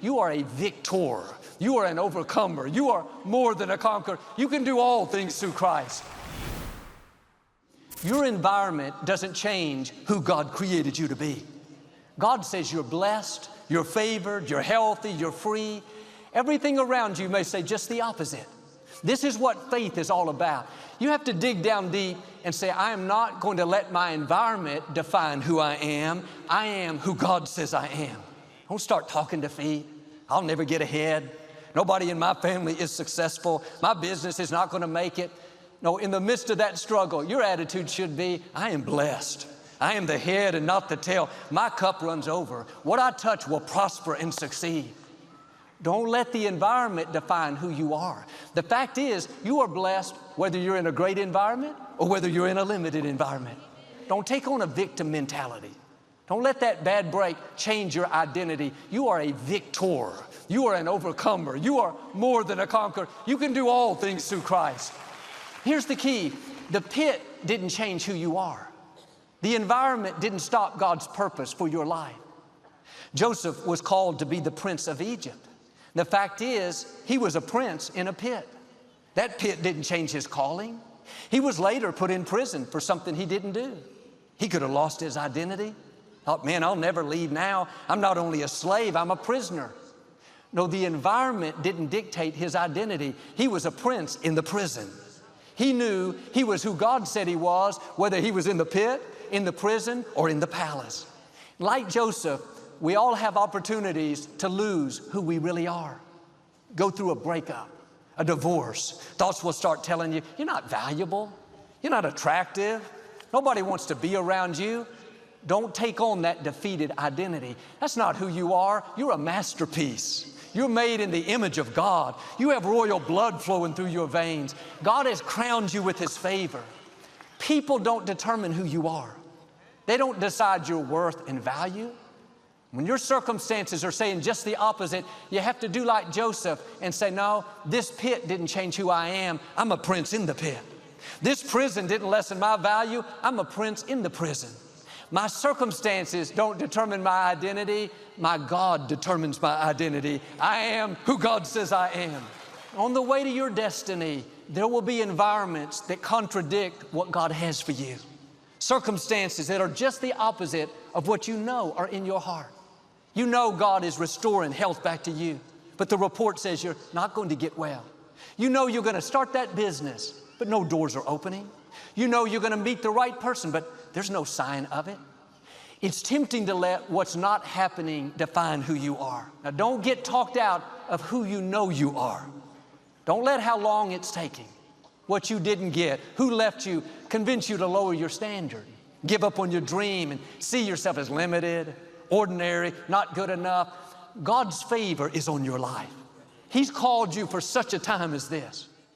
you are a victor. You are an overcomer. You are more than a conqueror. You can do all things through Christ. Your environment doesn't change who God created you to be. God says you're blessed, you're favored, you're healthy, you're free. Everything around you may say just the opposite. This is what faith is all about. You have to dig down deep and say, I am not going to let my environment define who I am. I am who God says I am. Don't start talking defeat. I'll never get ahead. Nobody in my family is successful. My business is not going to make it. No, in the midst of that struggle, your attitude should be, I am blessed. I am the head and not the tail. My cup runs over. What I touch will prosper and succeed. Don't let the environment define who you are. The fact is, you are blessed whether you're in a great environment or whether you're in a limited environment. Don't take on a victim mentality. Don't let that bad break change your identity. You are a victor. You are an overcomer. You are more than a conqueror. You can do all things through Christ. Here's the key. The pit didn't change who you are. The environment didn't stop God's purpose for your life. Joseph was called to be the prince of Egypt. The fact is, he was a prince in a pit. That pit didn't change his calling. He was later put in prison for something he didn't do. He could have lost his identity. Thought, man, I'll never leave now. I'm not only a slave, I'm a prisoner. No, the environment didn't dictate his identity. He was a prince in the prison. He knew he was who God said he was, whether he was in the pit, in the prison, or in the palace. Like Joseph, we all have opportunities to lose who we really are. Go through a breakup, a divorce. Thoughts will start telling you, you're not valuable. You're not attractive. Nobody wants to be around you. Don't take on that defeated identity. That's not who you are. You're a masterpiece. You're made in the image of God. You have royal blood flowing through your veins. God has crowned you with His favor. People don't determine who you are. They don't decide your worth and value. When your circumstances are saying just the opposite, you have to do like Joseph and say, no, this pit didn't change who I am. I'm a prince in the pit. This prison didn't lessen my value. I'm a prince in the prison. My circumstances don't determine my identity. My God determines my identity. I am who God says I am. On the way to your destiny, there will be environments that contradict what God has for you. Circumstances that are just the opposite of what you know are in your heart. You know God is restoring health back to you, but the report says you're not going to get well. You know you're going to start that business, but no doors are opening. You know you're going to meet the right person, but there's no sign of it. It's tempting to let what's not happening define who you are. Now, don't get talked out of who you know you are. Don't let how long it's taking, what you didn't get, who left you, convince you to lower your standard. Give up on your dream and see yourself as limited, ordinary, not good enough. God's favor is on your life. He's called you for such a time as this.